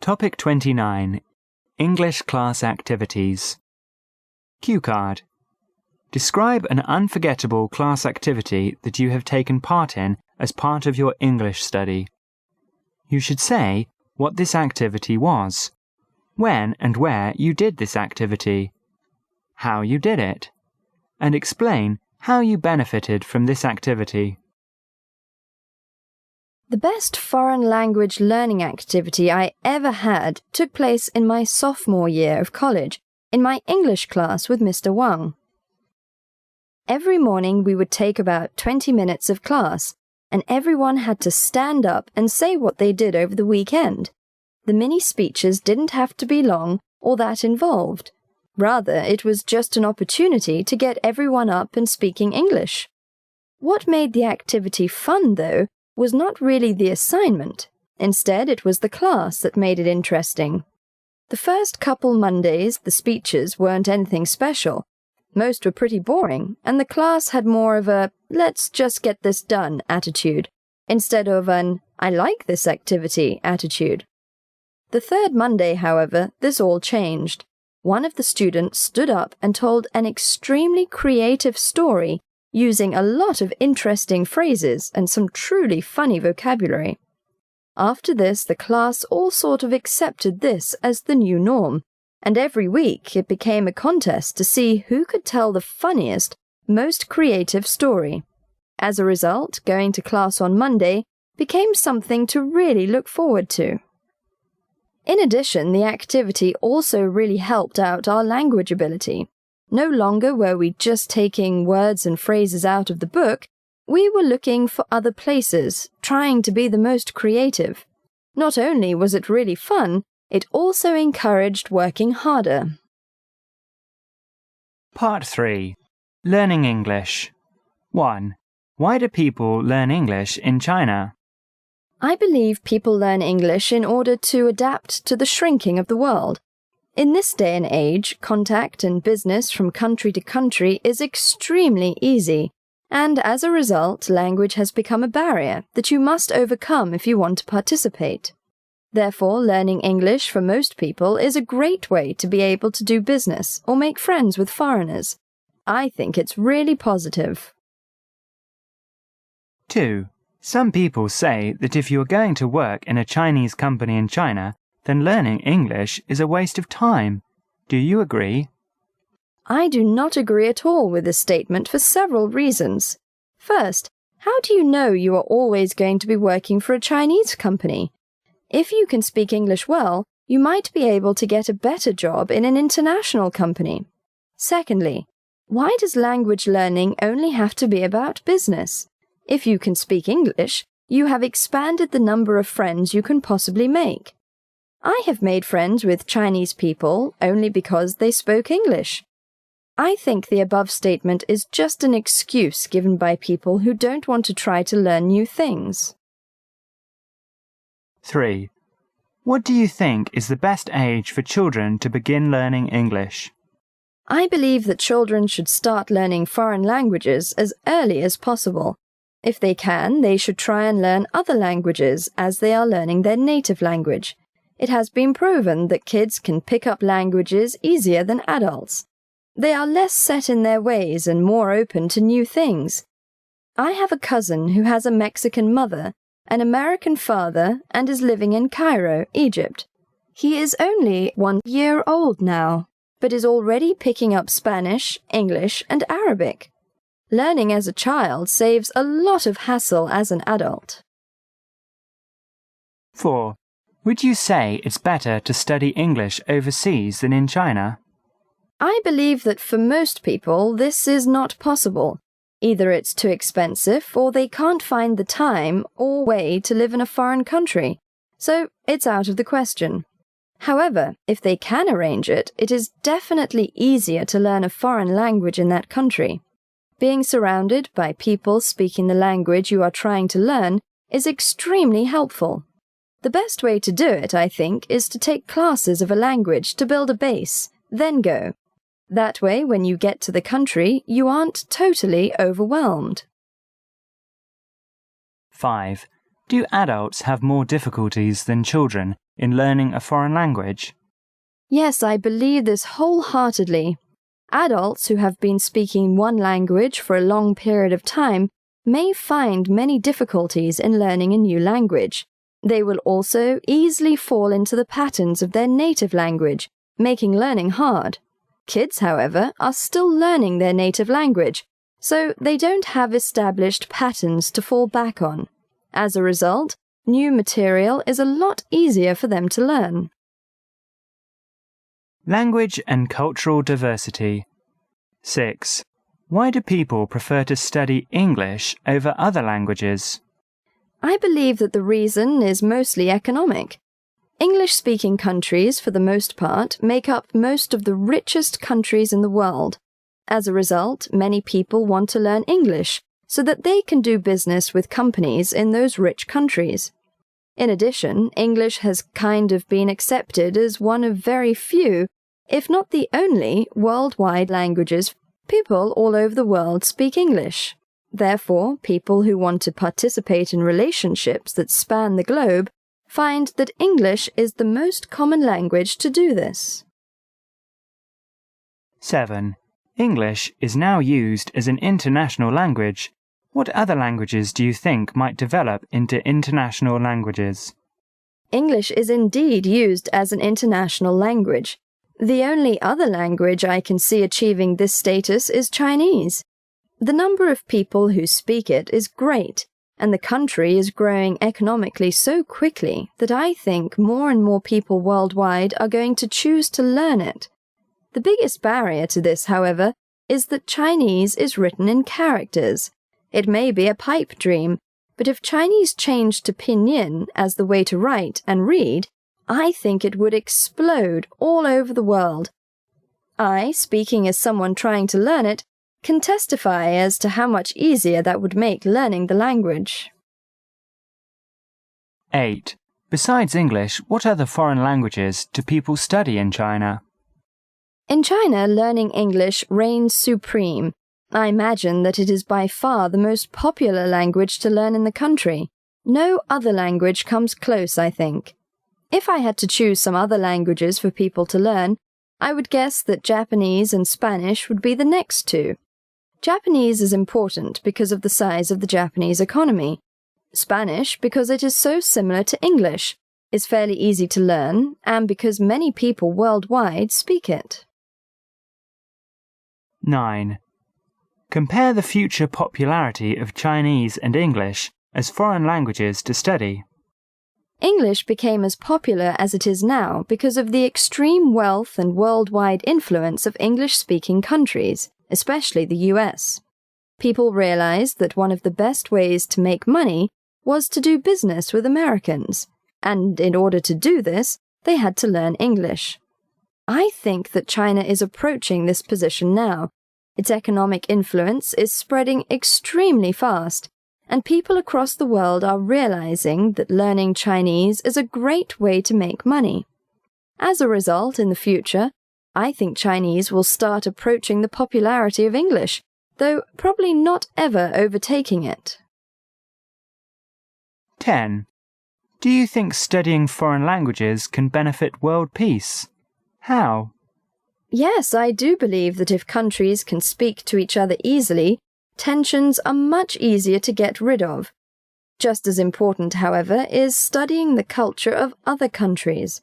Topic 29. English Class Activities. Cue card. Describe an unforgettable class activity that you have taken part in as part of your English study. You should say what this activity was, when and where you did this activity, how you did it, and explain how you benefited from this activity. The best foreign language learning activity I ever had took place in my sophomore year of college, in my English class with Mr. Wang. Every morning we would take about 20 minutes of class, and everyone had to stand up and say what they did over the weekend. The mini speeches didn't have to be long or that involved. Rather, it was just an opportunity to get everyone up and speaking English. What made the activity fun, though, was not really the assignment. Instead, it was the class that made it interesting. The first couple Mondays, the speeches weren't anything special. Most were pretty boring, and the class had more of a "let's just get this done" attitude, instead of an "I like this activity" attitude. The third Monday, however, this all changed. One of the students stood up and told an extremely creative story using a lot of interesting phrases and some truly funny vocabulary. After this, the class all sort of accepted this as the new norm, and every week it became a contest to see who could tell the funniest, most creative story. As a result, going to class on Monday became something to really look forward to. In addition, the activity also really helped out our language ability. No longer were we just taking words and phrases out of the book, we were looking for other places, trying to be the most creative. Not only was it really fun, it also encouraged working harder. Part 3. Learning English. 1. Why do people learn English in China? I believe people learn English in order to adapt to the shrinking of the world. In this day and age, contact and business from country to country is extremely easy, and as a result, language has become a barrier that you must overcome if you want to participate. Therefore, learning English for most people is a great way to be able to do business or make friends with foreigners. I think it's really positive. 2. Some people say that if you are going to work in a Chinese company in China, then learning English is a waste of time. Do you agree? I do not agree at all with this statement for several reasons. First, how do you know you are always going to be working for a Chinese company? If you can speak English well, you might be able to get a better job in an international company. Secondly, why does language learning only have to be about business? If you can speak English, you have expanded the number of friends you can possibly make. I have made friends with Chinese people only because they spoke English. I think the above statement is just an excuse given by people who don't want to try to learn new things. 3. What do you think is the best age for children to begin learning English? I believe that children should start learning foreign languages as early as possible. If they can, they should try and learn other languages as they are learning their native language. It has been proven that kids can pick up languages easier than adults. They are less set in their ways and more open to new things. I have a cousin who has a Mexican mother, an American father, and is living in Cairo, Egypt. He is only 1 year old now, but is already picking up Spanish, English, and Arabic. Learning as a child saves a lot of hassle as an adult. 4. Would you say it's better to study English overseas than in China? I believe that for most people this is not possible. Either it's too expensive or they can't find the time or way to live in a foreign country, so it's out of the question. However, if they can arrange it, it is definitely easier to learn a foreign language in that country. Being surrounded by people speaking the language you are trying to learn is extremely helpful. The best way to do it, I think, is to take classes of a language to build a base, then go. That way, when you get to the country, you aren't totally overwhelmed. 5. Do adults have more difficulties than children in learning a foreign language? Yes, I believe this wholeheartedly. Adults who have been speaking one language for a long period of time may find many difficulties in learning a new language. They will also easily fall into the patterns of their native language, making learning hard. Kids, however, are still learning their native language, so they don't have established patterns to fall back on. As a result, new material is a lot easier for them to learn. Language and cultural diversity. 6. Why do people prefer to study English over other languages? I believe that the reason is mostly economic. English-speaking countries, for the most part, make up most of the richest countries in the world. As a result, many people want to learn English so that they can do business with companies in those rich countries. In addition, English has kind of been accepted as one of very few, if not the only, worldwide languages. People all over the world speak English. Therefore, people who want to participate in relationships that span the globe find that English is the most common language to do this. 7. English is now used as an international language. What other languages do you think might develop into international languages? English is indeed used as an international language. The only other language I can see achieving this status is Chinese. The number of people who speak it is great, and the country is growing economically so quickly that I think more and more people worldwide are going to choose to learn it. The biggest barrier to this, however, is that Chinese is written in characters. It may be a pipe dream, but if Chinese changed to pinyin as the way to write and read, I think it would explode all over the world. I, speaking as someone trying to learn it, can testify as to how much easier that would make learning the language. 8. Besides English, what other foreign languages do people study in China? In China, learning English reigns supreme. I imagine that it is by far the most popular language to learn in the country. No other language comes close, I think. If I had to choose some other languages for people to learn, I would guess that Japanese and Spanish would be the next two. Japanese is important because of the size of the Japanese economy. Spanish because it is so similar to English, is fairly easy to learn, and because many people worldwide speak it. 9. Compare the future popularity of Chinese and English as foreign languages to study. English became as popular as it is now because of the extreme wealth and worldwide influence of English-speaking countries, especially the US. People realized that one of the best ways to make money was to do business with Americans, and in order to do this, they had to learn English. I think that China is approaching this position now. Its economic influence is spreading extremely fast, and people across the world are realizing that learning Chinese is a great way to make money. As a result, in the future, I think Chinese will start approaching the popularity of English, though probably not ever overtaking it. 10. Do you think studying foreign languages can benefit world peace? How? Yes, I do believe that if countries can speak to each other easily, tensions are much easier to get rid of. Just as important, however, is studying the culture of other countries.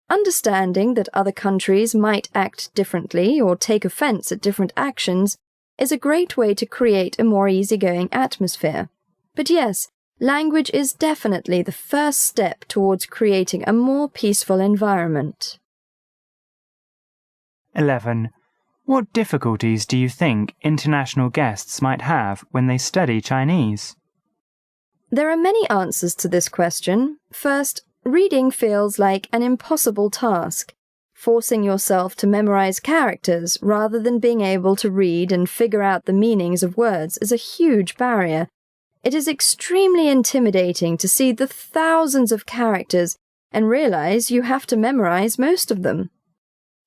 Understanding that other countries might act differently or take offense at different actions is a great way to create a more easygoing atmosphere. But yes, language is definitely the first step towards creating a more peaceful environment. 11. What difficulties do you think international guests might have when they study Chinese? There are many answers to this question. First, reading feels like an impossible task. Forcing yourself to memorize characters rather than being able to read and figure out the meanings of words is a huge barrier. It is extremely intimidating to see the thousands of characters and realize you have to memorize most of them.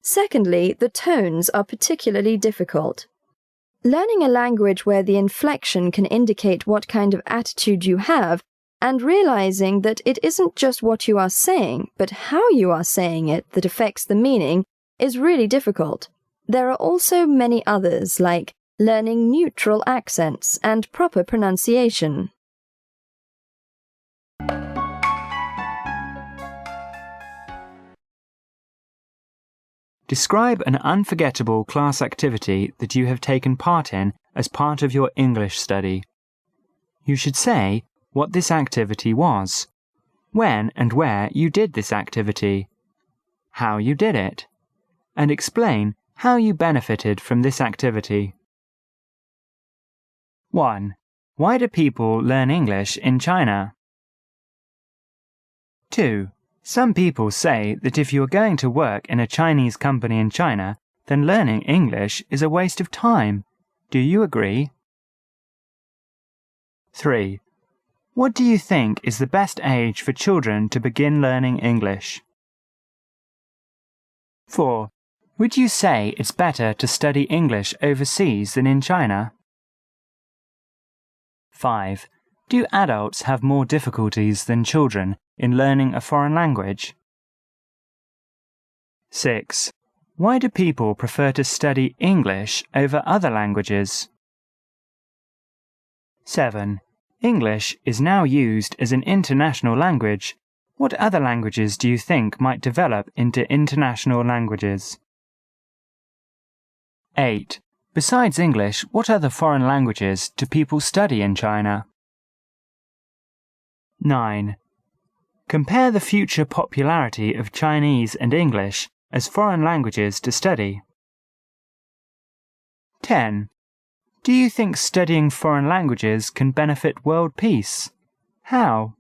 Secondly, the tones are particularly difficult. Learning a language where the inflection can indicate what kind of attitude you have and realizing that it isn't just what you are saying, but how you are saying it that affects the meaning is really difficult. There are also many others, like learning neutral accents and proper pronunciation. Describe an unforgettable class activity that you have taken part in as part of your English study. You should say what this activity was, when and where you did this activity, how you did it, and explain how you benefited from this activity. 1. Why do people learn English in China? 2. Some people say that if you are going to work in a Chinese company in China, then learning English is a waste of time. Do you agree? 3. What do you think is the best age for children to begin learning English? 4. Would you say it's better to study English overseas than in China? 5. Do adults have more difficulties than children in learning a foreign language? 6. Why do people prefer to study English over other languages? 7. English is now used as an international language. What other languages do you think might develop into international languages? 8. Besides English, what other foreign languages do people study in China? 9. Compare the future popularity of Chinese and English as foreign languages to study. 10. Do you think studying foreign languages can benefit world peace? How?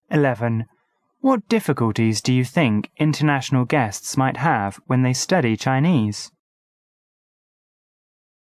11. What difficulties do you think international guests might have when they study Chinese?